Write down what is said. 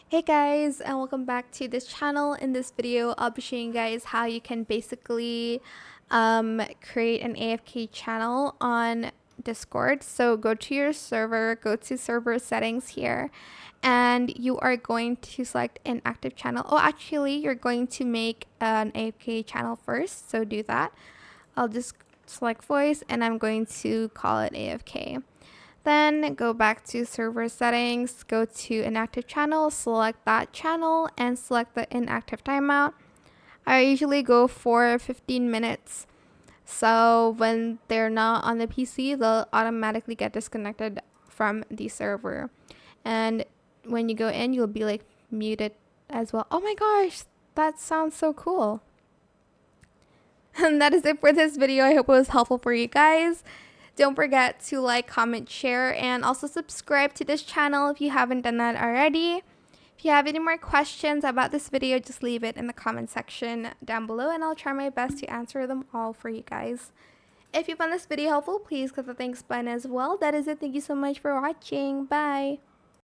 Hey guys, and welcome back to this channel. In this video, I'll be showing you guys how you can basically create an AFK channel on Discord. So go to your server, go to server settings here, and you are going to select an active channel. Oh, actually, you're going to make an AFK channel first, so do that. I'll just select voice and I'm going to call it AFK. Then go back to server settings, go to inactive channel, select that channel and select the inactive timeout. I usually go for 15 minutes. So when they're not on the PC, they'll automatically get disconnected from the server. And when you go in, you'll be like muted as well. Oh my gosh, that sounds so cool. And that is it for this video. I hope it was helpful for you guys. Don't forget to like, comment, share, and also subscribe to this channel if you haven't done that already. If you have any more questions about this video, just leave it in the comment section down below and I'll try my best to answer them all for you guys. If you found this video helpful, please click the thanks button as well. That is it. Thank you so much for watching. Bye.